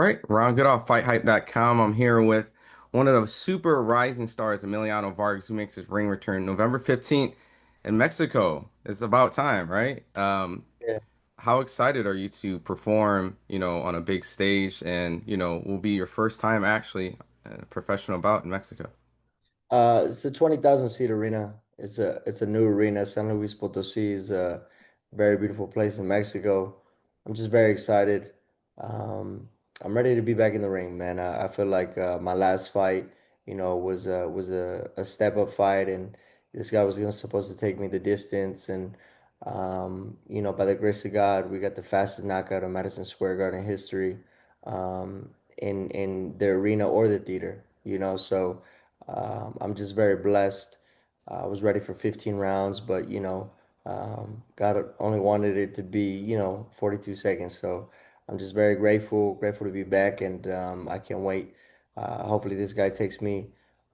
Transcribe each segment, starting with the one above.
All right, Ron Goodall, FightHype.com. I'm here with one of the super rising stars, Emiliano Vargas, who makes his ring return November 15th in Mexico. It's about time, right? Yeah. How excited are you to perform, on a big stage and, will be your first time actually a professional bout in Mexico? It's a 20,000 seat arena. It's a new arena. San Luis Potosí is a very beautiful place in Mexico. I'm just very excited. Um, I'm ready to be back in the ring, man. I feel like my last fight, was a step up fight, and this guy was gonna supposed to take me the distance, and by the grace of God, we got the fastest knockout of Madison Square Garden history, in the arena or the theater. So. I'm just very blessed. I was ready for 15 rounds, but God only wanted it to be 42 seconds. So I'm just very grateful to be back, and I can't wait. Hopefully this guy takes me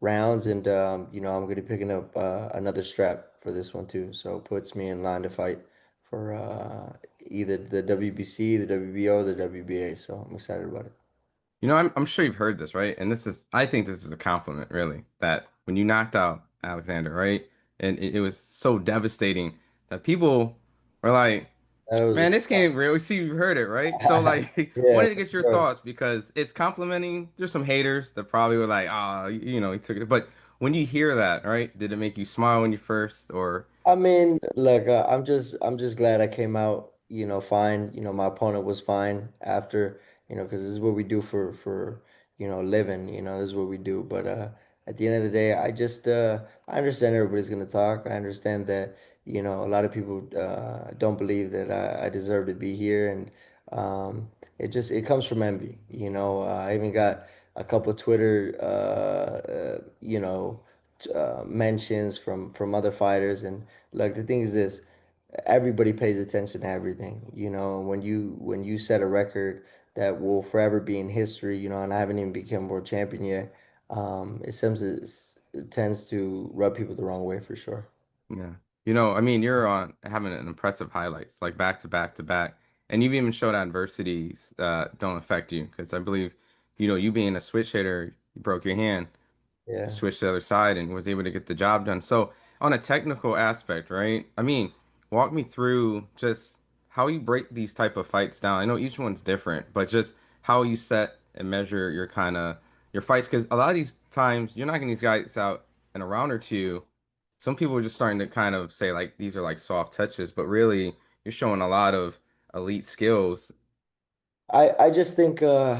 rounds, and I'm gonna be picking up another strap for this one too. So puts me in line to fight for either the WBC, the WBO, the WBA. So I'm excited about it. I'm sure you've heard this, right? And I think this is a compliment, really, that when you knocked out Alexander, right? And it was so devastating that people were like, That was a man, this game real. See, you heard it, right? So, like, yeah, wanted to for get your sure. thoughts because it's complimenting. There's some haters that probably were like, he took it. But when you hear that, right, did it make you smile when you first, or, I mean, look, I'm just glad I came out, fine. My opponent was fine after, because this is what we do for living. This is what we do. But at the end of the day, I understand everybody's gonna talk. I understand that, a lot of people don't believe that I deserve to be here, and it comes from envy. I even got a couple Twitter mentions from other fighters. And look, the thing is this: everybody pays attention to everything. When you set a record that will forever be in history, and I haven't even become world champion yet. It tends to rub people the wrong way for sure. yeah. I mean, you're on having an impressive highlights, like back to back to back. And you've even showed adversities don't affect you because I believe, you being a switch hitter, you broke your hand. Yeah. Switched to the other side and was able to get the job done. So on a technical aspect, right? I mean, walk me through just how you break these type of fights down. I know each one's different, but just how you set and measure your fights. Because a lot of these times you're knocking these guys out in a round or two. Some people are just starting to kind of say like these are like soft touches, but really you're showing a lot of elite skills. I just think top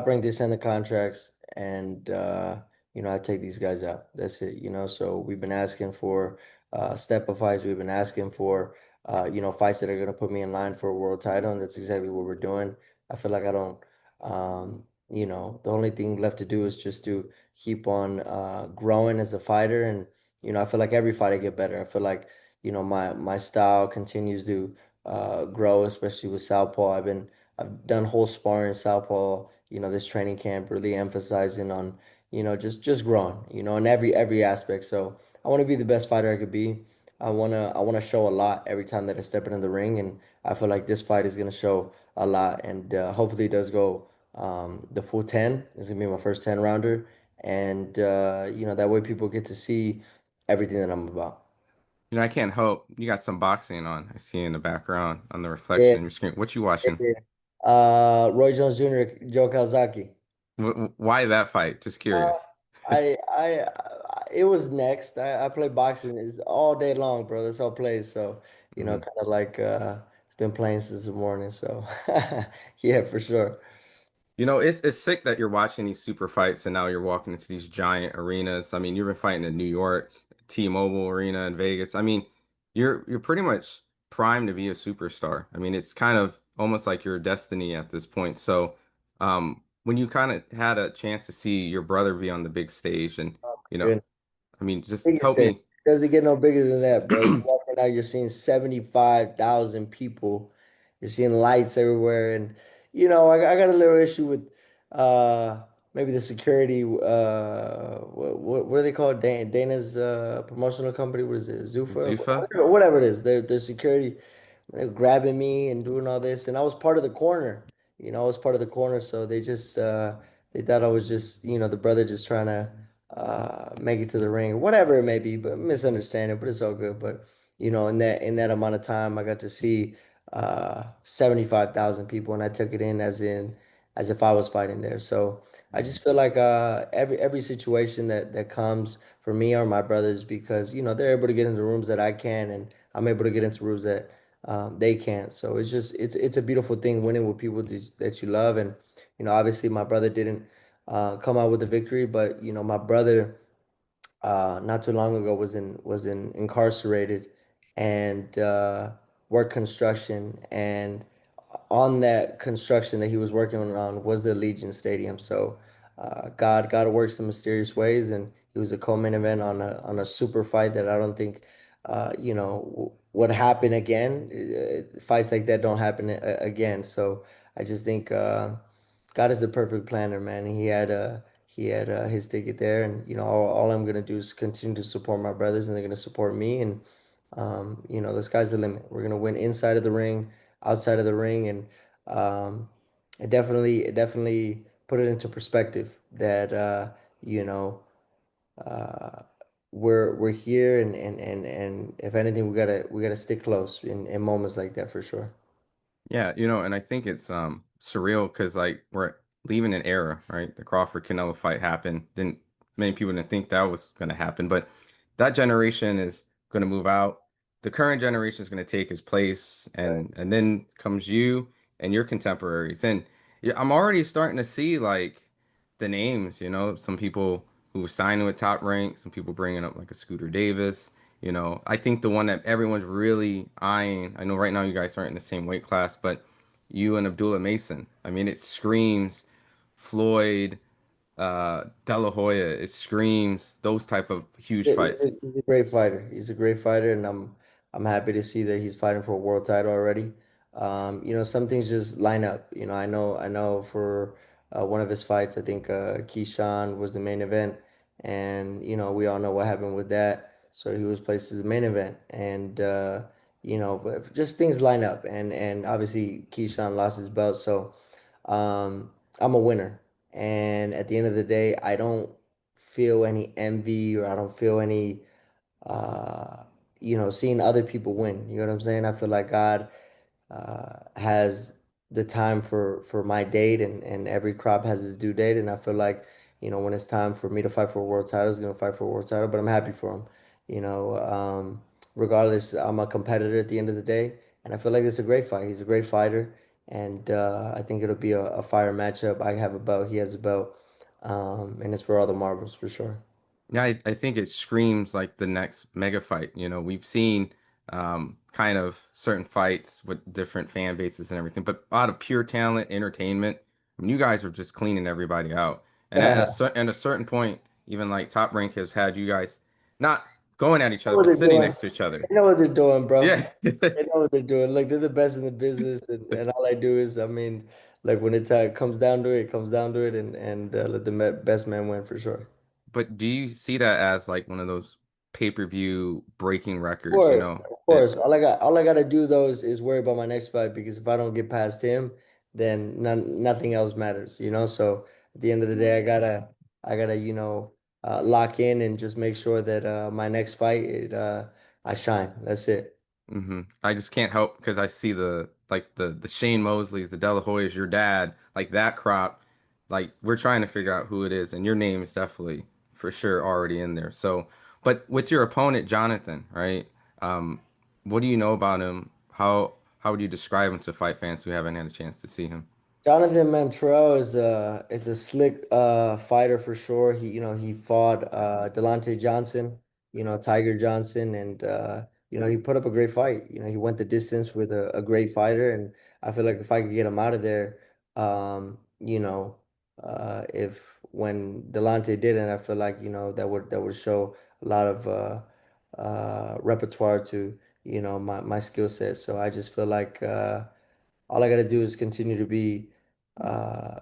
rank they send the contracts, and I take these guys out. That's it. So we've been asking for step of fights. We've been asking for fights that are gonna put me in line for a world title, and that's exactly what we're doing. I feel like I don't the only thing left to do is just to keep on growing as a fighter. And I feel like every fight I get better. I feel like my style continues to grow, especially with Southpaw. I've done whole sparring Southpaw, this training camp, really emphasizing on, just growing, in every aspect. So I want to be the best fighter I could be. I wanna show a lot every time that I step into the ring, and I feel like this fight is gonna show a lot, and hopefully it does go the full 10. It's gonna be my first 10 rounder, and that way people get to see everything that I'm about. I can't help. You got some boxing on. I see in the background on the Yeah. reflection of your screen. What you watching? Yeah. Roy Jones Jr., Joe Calzaghe. Why that fight? Just Uh, curious. it was next. I play boxing is all day long, bro. That's all plays. So, Mhm. kind of like it's been playing since the morning. So, yeah, for sure. It's sick that you're watching these super fights and now you're walking into these giant arenas. I mean, you've been fighting in New York, T-Mobile Arena in Vegas. I mean, you're pretty much primed to be a superstar. I mean, it's kind of almost like your destiny at this point. So, when you kind of had a chance to see your brother be on the big stage and, you know, Good. I mean, just Biggest help thing. me. Doesn't get no bigger than that, bro. You walking out, you're seeing 75,000 people. You're seeing lights everywhere. And, I got a little issue with uh maybe the security. What do they call it? Dana's promotional company. What is it? Zuffa? Zufa? Whatever it is. Their security, they're grabbing me and doing all this. And I was part of the corner. I was part of the corner, so they thought I was just, the brother just trying to make it to the ring or whatever it may be, but misunderstanding, but it's all good. But in that amount of time, I got to see 75,000 people, and I took it in as if I was fighting there. So I Mhm. just feel like every situation that comes for me or my brothers, because they're able to get into rooms that I can, and I'm able to get into rooms that they can't. So it's a beautiful thing winning with people that you love, and obviously my brother didn't come out with the victory, but my brother not too long ago was in incarcerated and worked construction, and on that construction that he was working on was the Legion Stadium. So God works in mysterious ways, and he was a co-main event on a super fight that I don't think would happen again. Fights like that don't happen again. So I just think God is the perfect planner, man. He had his ticket there, and all I'm gonna do is continue to support my brothers, and they're gonna support me, and the sky's the limit. We're gonna win inside of the ring, outside of the ring, and it definitely put it into perspective that you know uh, we're here, and if anything, we gotta stick close in moments like that for sure. Yeah, and I think it's surreal because like we're leaving an era, right? The Crawford Canelo fight happened. Didn't Many people didn't think that was going to happen, but that generation is going to move out. The current generation is going to take his place, Right. and then comes you and your contemporaries. And yeah, I'm already starting to see like the names, some people who signed with Top Rank, some people bringing up like a Scooter Davis. I think the one that everyone's really eyeing, I know right now you guys aren't in the same weight class, but you and Abdullah Mason. I mean, it screams Floyd, De La Hoya. It screams those type of huge fights. He's a great fighter. He's a great fighter, and I'm happy to see that he's fighting for a world title already. Some things just line up. I know for one of his fights, I think Keyshawn was the main event, and we all know what happened with that. So he was placed as the main event, and but just things line up, and obviously Keyshawn lost his belt, so I'm a winner. And at the end of the day, I don't feel any envy, or I don't feel any uh seeing other people win. You know what I'm saying? I feel like God has the time for my date, and every crop has its due date, and I feel like when it's time for me to fight for a world title, he's gonna fight for a world title, but I'm happy for him. you know um Regardless, I'm a competitor at the end of the day, and I feel like it's a great fight. He's a great fighter, and I think it'll be a fire matchup. I have a belt, he has a belt, and it's for all the marbles for sure. Yeah, I think it screams like the next mega fight. We've seen kind of certain fights with different fan bases and everything, but out of pure talent, entertainment, I mean, you guys are just cleaning everybody out. And at a certain point, even like Top Rank has had you guys not going at each other, What but they're sitting doing. next to each other. They know what they're doing, bro. Yeah. They know what they're doing. Like, they're the best in the business, and all I do is, I mean, like, when it comes down to it, it comes down to it, and let the best man win for sure. But do you see that as like one of those pay-per-view breaking Of records? course, of course. It's All I gotta do though is worry about my next fight, because if I don't get past him, then nothing else matters. So at the end of the day, I gotta lock in and just make sure that my next fight, I shine. That's it. I just can't help because I see the Shane Mosleys, the De La Hoyas, your dad, like that crop. Like we're trying to figure out who it is, and your name is definitely for sure already in there. So, but with your opponent, Jonathan, right? Um, what do you know about him? How would you describe him to fight fans who haven't had a chance to see him? Jonathan Mantrell is a slick fighter for sure. He fought Delonte Johnson, Tiger Johnson, and he put up a great fight. He went the distance with a great fighter, and I feel like if I could get him out of there, if when Delonte didn't, I feel like that would show a lot of repertoire to my skill set. So I just feel like all I got to do is continue to be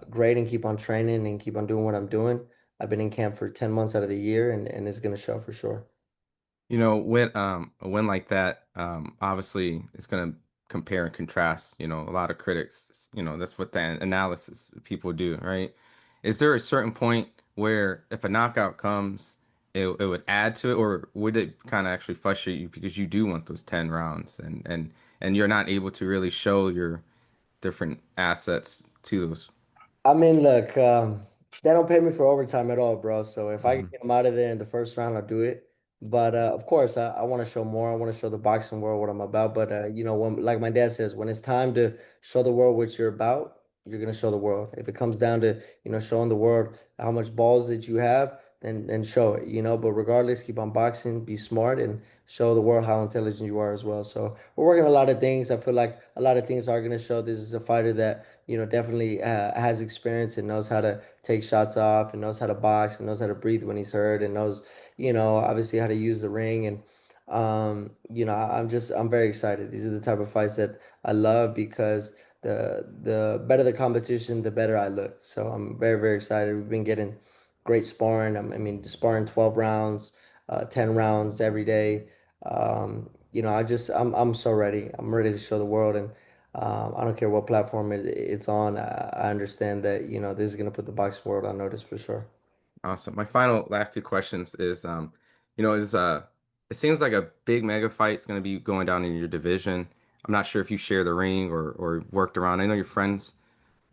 great, and keep on training, and keep on doing what I'm doing. I've been in camp for 10 months out of the year, and it's going to show for sure. When a win like that, obviously it's gonna compare and contrast. You know, a lot of critics, you know, that's what the analysis people do, right? Is there a certain point where if a knockout comes, it would add to it, or would it kind of actually frustrate you because you do want those 10 rounds and you're not able to really show your different assets to those? I mean, look, they don't pay me for overtime at all, bro. So if I can Hmm. get them out of there in the first round, I'll do it. But of course, I want to show more. I want to show the boxing world what I'm about. But you know, when like my dad says, when it's time to show the world what you're about, you're gonna show the world. If it comes down to, you know, showing the world how much balls that you have, then show it, you know. But regardless, keep on boxing, be smart, and show the world how intelligent you are as well. So we're working a lot of things. I feel like a lot of things are gonna show this is a fighter that, you know, definitely has experience and knows how to take shots off and knows how to box and knows how to breathe when he's hurt and knows, you know, obviously how to use the ring. And you know, I'm very excited. These are the type of fights that I love because the better the competition, the better I look. So I'm very, very excited. We've been getting great sparring. I mean, sparring 12 rounds, 10 rounds every day. You know, I'm so ready. I'm ready to show the world. And I don't care what platform it's on. I understand that, you know, this is going to put the boxing world on notice for sure. Awesome. My final last two questions is, you know, it seems like a big mega fight's going to be going down in your division. I'm not sure if you share the ring or worked around. I know you're friends,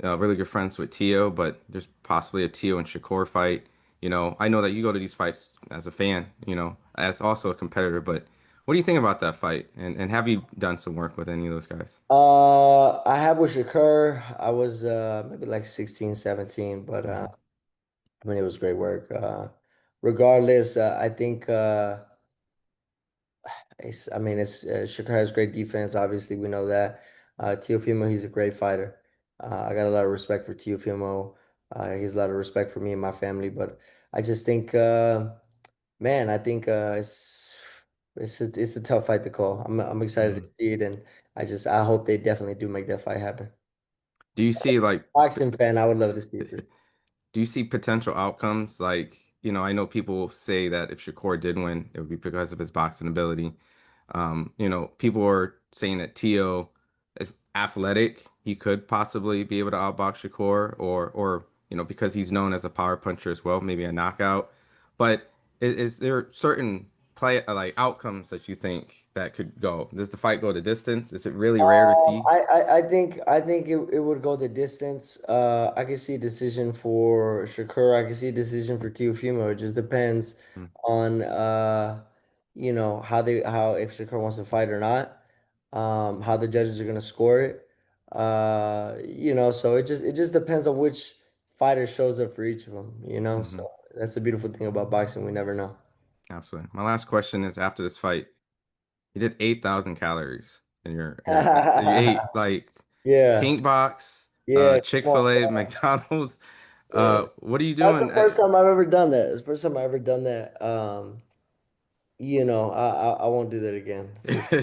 really good friends with Tio, but there's possibly a Tio and Shakur fight. You know, I know that you go to these fights as a fan, you know, as also a competitor, but what do you think about that fight? And have you done some work with any of those guys? I have with Shakur. I was maybe like 16, 17, but Hmm. I mean, it was great work. Regardless, I think I mean, Shakur has great defense. Obviously, we know that. Teofimo, he's a great fighter. I got a lot of respect for Teofimo. He has a lot of respect for me and my family. But I just think, man, I think it's a tough fight to call. I'm excited to Hmm. see it, and I hope they definitely do make that fight happen. Do you see like Boxing fan, I would love to see it for sure. do you see potential outcomes? Like, you know, I know people say that if Shakur did win, it would be because of his boxing ability. You know, people are saying that Tio is athletic. He could possibly be able to outbox Shakur, or you know, because he's known as a power puncher as well, maybe a knockout. But is there certain play like outcomes that you think that could go? Does the fight go the distance? Is it really rare to see? I think it would go the distance. I could see a decision for Shakur. I could see a decision for Teofimo. It just depends Mm, on you know, how if Shakur wants to fight or not. How the judges are gonna score it. You know, so it just depends on which fighter shows up for each of them, you know? hmm. So that's the beautiful thing about boxing. We never know. Absolutely. My last question is after this fight. You did 8,000 calories in your you ate like Yeah. Pink Box, Yeah. Come on, Chick-fil-A, bro. McDonald's. Yeah. What are you That's doing? the first time I've ever done that. It's the first time I've ever done that. You know, I won't do that again for sure.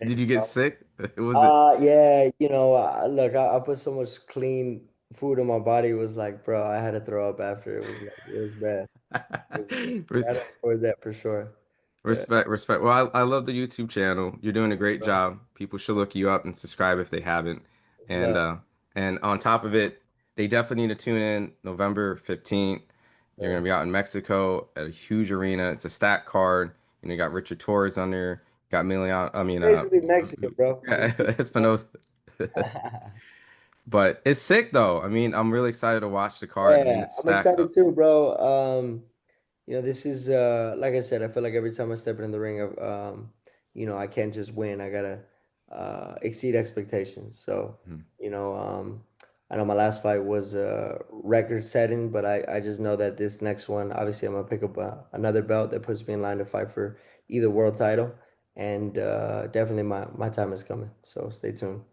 Did you get sick? Was it? Yeah, you know, look, I put so much clean food in my body. It was like, bro, I had to throw up after. It was like, it was bad. It was bad. I don't avoid that for sure. Yeah. Respect, respect. Well, I love the YouTube channel. You're doing a great Bro, job. People should look you up and subscribe if they haven't. it's And love. uh and on top of it, they definitely need to tune in November 15th. You're gonna So be out in Mexico at a huge arena. It's a stacked card. You got Richard Torres on there. Got Emiliano, basically Mexican, bro. yeah, Espinosa. But it's sick though. I mean, I'm really excited to watch the card. I mean, Yeah, it's I'm stacked excited up. too, bro. You know, this is like I said, I feel like every time I step in the ring of you know, I can't just win. I gotta exceed expectations. So, Mhm. you know, I know my last fight was record setting, but I just know that this next one, obviously I'm gonna pick up another belt that puts me in line to fight for either world title. And definitely my time is coming. So stay tuned.